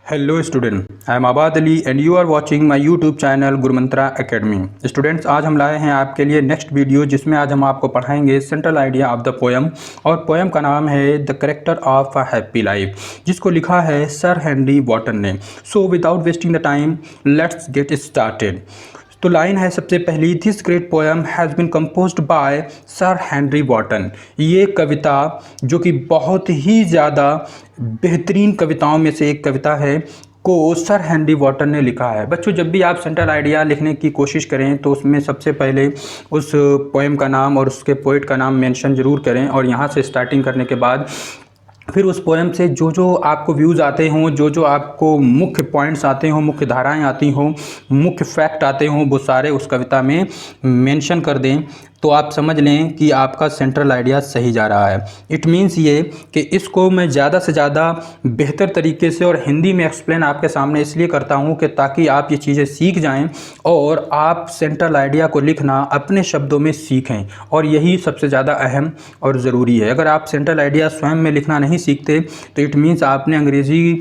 Hello student, I am Abad Ali and you are watching my YouTube channel Gurumantra academy. Students, आज हम लाए हैं आपके लिए नेक्स्ट वीडियो जिसमें आज हम आपको पढ़ाएंगे central idea of the poem. और पोएम का नाम है the character of a happy life, जिसको लिखा है सर हेनरी वॉटन ने। So without wasting the time let's get started. तो लाइन है सबसे पहली, this great poem has been composed by sir Henry Wotton. ये कविता जो कि बहुत ही ज़्यादा बेहतरीन कविताओं में से एक कविता है को सर हेनरी वॉटन ने लिखा है। बच्चों, जब भी आप सेंट्रल आइडिया लिखने की कोशिश करें तो उसमें सबसे पहले उस पोएम का नाम और उसके पोइट का नाम मेंशन ज़रूर करें, और यहाँ से स्टार्टिंग करने के बाद फिर उस पोएम से जो जो आपको व्यूज़ आते हों, जो जो आपको मुख्य पॉइंट्स आते हों, मुख्य धाराएं आती हों, मुख्य फैक्ट आते हों, वो सारे उस कविता में मेंशन कर दें। तो आप समझ लें कि आपका सेंट्रल आइडिया सही जा रहा है। इट मीन्स ये कि इसको मैं ज़्यादा से ज़्यादा बेहतर तरीके से और हिंदी में एक्सप्लेन आपके सामने इसलिए करता हूँ कि ताकि आप ये चीज़ें सीख जाएं और आप सेंट्रल आइडिया को लिखना अपने शब्दों में सीखें। और यही सबसे ज़्यादा अहम और ज़रूरी है। अगर आप सेंट्रल आइडिया स्वयं में लिखना नहीं सीखते तो इट मीन्स आपने अंग्रेज़ी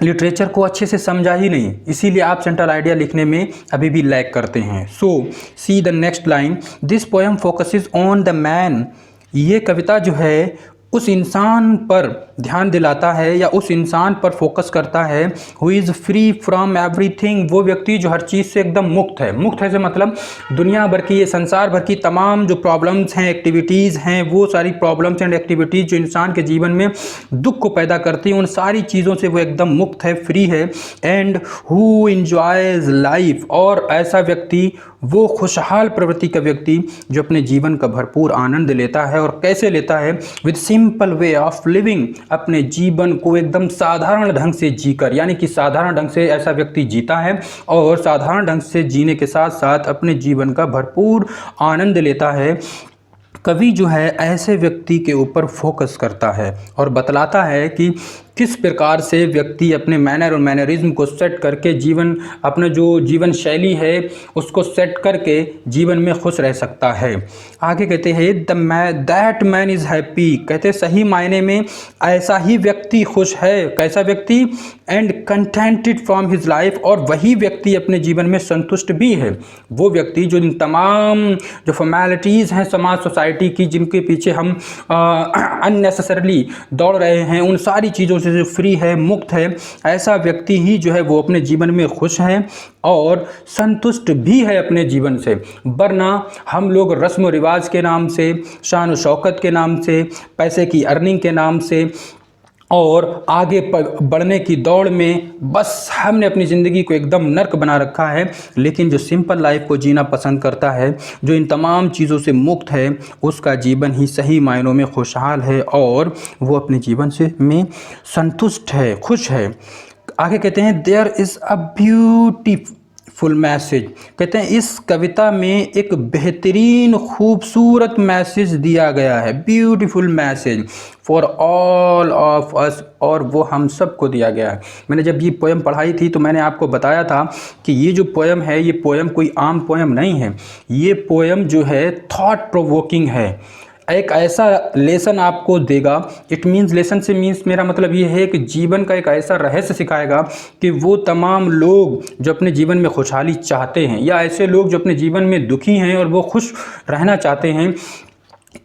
लिटरेचर को अच्छे से समझा ही नहीं, इसीलिए आप सेंट्रल आइडिया लिखने में अभी भी लैग करते हैं। So see the next line, this poem focuses on the man. ये कविता जो है उस इंसान पर ध्यान दिलाता है या उस इंसान पर फोकस करता है who is free from everything. वो व्यक्ति जो हर चीज़ से एकदम मुक्त है। मुक्त है से मतलब दुनिया भर की, ये संसार भर की तमाम जो प्रॉब्लम्स हैं, एक्टिविटीज़ हैं, वो सारी प्रॉब्लम्स एंड एक्टिविटीज़ जो इंसान के जीवन में दुख को पैदा करती हैं, उन सारी चीज़ों से वो एकदम मुक्त है, फ्री है। एंड हु इंजॉयज लाइफ, और ऐसा व्यक्ति, वो खुशहाल प्रवृत्ति का व्यक्ति जो अपने जीवन का भरपूर आनंद लेता है। और कैसे लेता है? With simple way of living, अपने जीवन को एकदम साधारण ढंग से जीकर, यानी कि साधारण ढंग से ऐसा व्यक्ति जीता है और साधारण ढंग से जीने के साथ साथ अपने जीवन का भरपूर आनंद लेता है। कवि जो है ऐसे व्यक्ति के ऊपर फोकस करता है और बतलाता है कि किस प्रकार से व्यक्ति अपने मैनर और मैनरिज्म को सेट करके जीवन, अपना जो जीवन शैली है उसको सेट करके जीवन में खुश रह सकता है। आगे कहते हैं दैट मैन इज़ हैप्पी, कहते सही मायने में ऐसा ही व्यक्ति खुश है। कैसा व्यक्ति? And contented from his life, और वही व्यक्ति अपने जीवन में संतुष्ट भी है। वो व्यक्ति जो इन तमाम जो फॉर्मेलिटीज़ हैं समाज सोसाइटी की, जिनके पीछे हम अननेसेसरली दौड़ रहे हैं, उन सारी चीज़ों से जो फ्री है, मुक्त है, ऐसा व्यक्ति ही जो है वो अपने जीवन में खुश है और संतुष्ट भी है अपने जीवन से। वरना हम लोग रस्म व रिवाज के नाम से, शान व शौकत के नाम से, पैसे की अर्निंग के नाम से और आगे बढ़ने की दौड़ में बस हमने अपनी ज़िंदगी को एकदम नर्क बना रखा है। लेकिन जो सिंपल लाइफ को जीना पसंद करता है, जो इन तमाम चीज़ों से मुक्त है, उसका जीवन ही सही मायनों में खुशहाल है और वो अपने जीवन से में संतुष्ट है, खुश है। आगे कहते हैं there is a beautiful message, कहते हैं इस कविता में एक बेहतरीन खूबसूरत मैसेज दिया गया है। Beautiful message for all of us, और वो हम सबको दिया गया है। मैंने जब ये पोएम पढ़ाई थी तो मैंने आपको बताया था कि ये जो पोएम है, ये पोएम कोई आम पोएम नहीं है। ये पोएम जो है थॉट प्रोवोकिंग है, एक ऐसा लेसन आपको देगा। इट मीन्स, लेसन से मीन्स मेरा मतलब ये है कि जीवन का एक ऐसा रहस्य सिखाएगा कि वो तमाम लोग जो अपने जीवन में खुशहाली चाहते हैं, या ऐसे लोग जो अपने जीवन में दुखी हैं और वो खुश रहना चाहते हैं,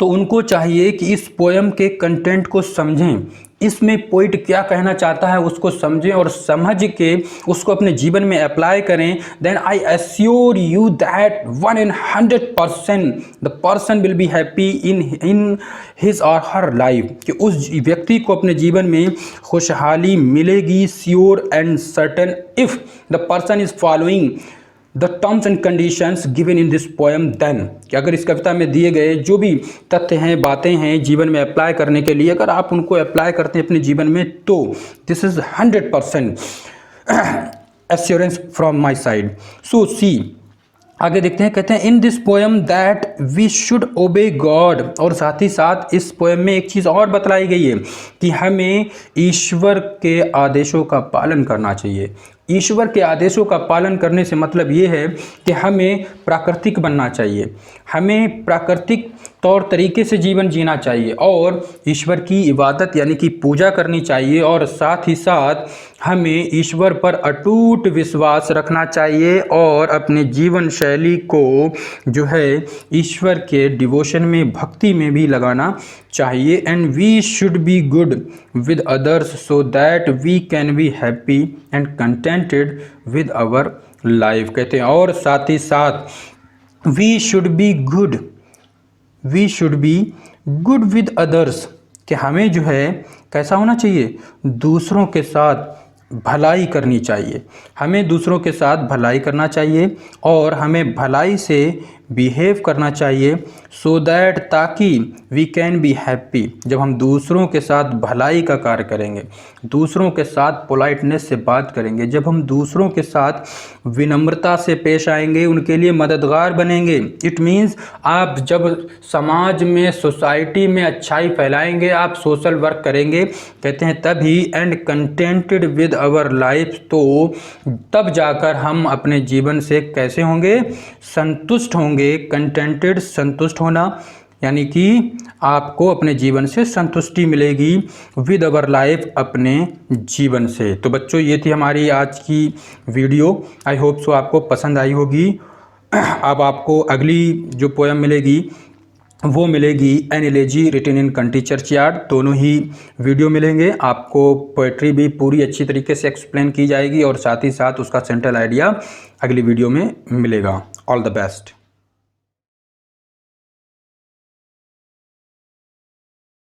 तो उनको चाहिए कि इस पोएम के कंटेंट को समझें, इसमें पोइट क्या कहना चाहता है उसको समझें और समझ के उसको अपने जीवन में अप्लाई करें। Then I assure you that 100% the person will be happy in his or her life, कि उस व्यक्ति को अपने जीवन में खुशहाली मिलेगी, sure and certain, if the person is following the terms and conditions given in this poem. Then, कि अगर इस कविता में दिए गए जो भी तथ्य हैं, बातें हैं जीवन में अप्लाई करने के लिए, अगर आप उनको अप्लाई करते हैं अपने जीवन में, तो this is 100% assurance from my side. So see, आगे देखते हैं, कहते हैं in this poem that we should obey God, और साथ ही साथ इस पोएम में एक चीज़ और बतलाई गई है कि हमें ईश्वर के आदेशों का पालन करना चाहिए। ईश्वर के आदेशों का पालन करने से मतलब ये है कि हमें प्राकृतिक बनना चाहिए, हमें प्राकृतिक तौर तरीके से जीवन जीना चाहिए और ईश्वर की इबादत यानी कि पूजा करनी चाहिए और साथ ही साथ हमें ईश्वर पर अटूट विश्वास रखना चाहिए और अपने जीवन शैली को जो है ईश्वर के डिवोशन में, भक्ति में भी लगाना चाहिए। And we should be good with others so that we can be happy and contented with our life. कहते हैं और साथ ही साथ we should be good with others, कि हमें जो है कैसा होना चाहिए, दूसरों के साथ भलाई करनी चाहिए, हमें दूसरों के साथ भलाई करना चाहिए और हमें भलाई से बिहेव करना चाहिए सो दैट, ताकि वी कैन बी हैप्पी। जब हम दूसरों के साथ भलाई का कार्य करेंगे, दूसरों के साथ पोलाइटनेस से बात करेंगे, जब हम दूसरों के साथ विनम्रता से पेश आएंगे, उनके लिए मददगार बनेंगे, इट मीन्स आप जब समाज में, सोसाइटी में अच्छाई फैलाएंगे, आप सोशल वर्क करेंगे, कहते हैं तभी, and contented with our life, तो तब जाकर हम अपने जीवन से कैसे होंगे, संतुष्ट होंगे। कंटेंटेड, संतुष्ट होना, यानी कि आपको अपने जीवन से संतुष्टि मिलेगी, विद अवर लाइफ, अपने जीवन से। तो बच्चों ये थी हमारी आज की वीडियो, आई होप सो आपको पसंद आई होगी। अब आपको अगली जो पोएम मिलेगी वो मिलेगी an elegy written in country churchyard. दोनों ही वीडियो मिलेंगे, आपको पोएट्री भी पूरी अच्छी तरीके से एक्सप्लेन की जाएगी और साथ ही साथ उसका सेंट्रल आइडिया अगली वीडियो में मिलेगा। All the best.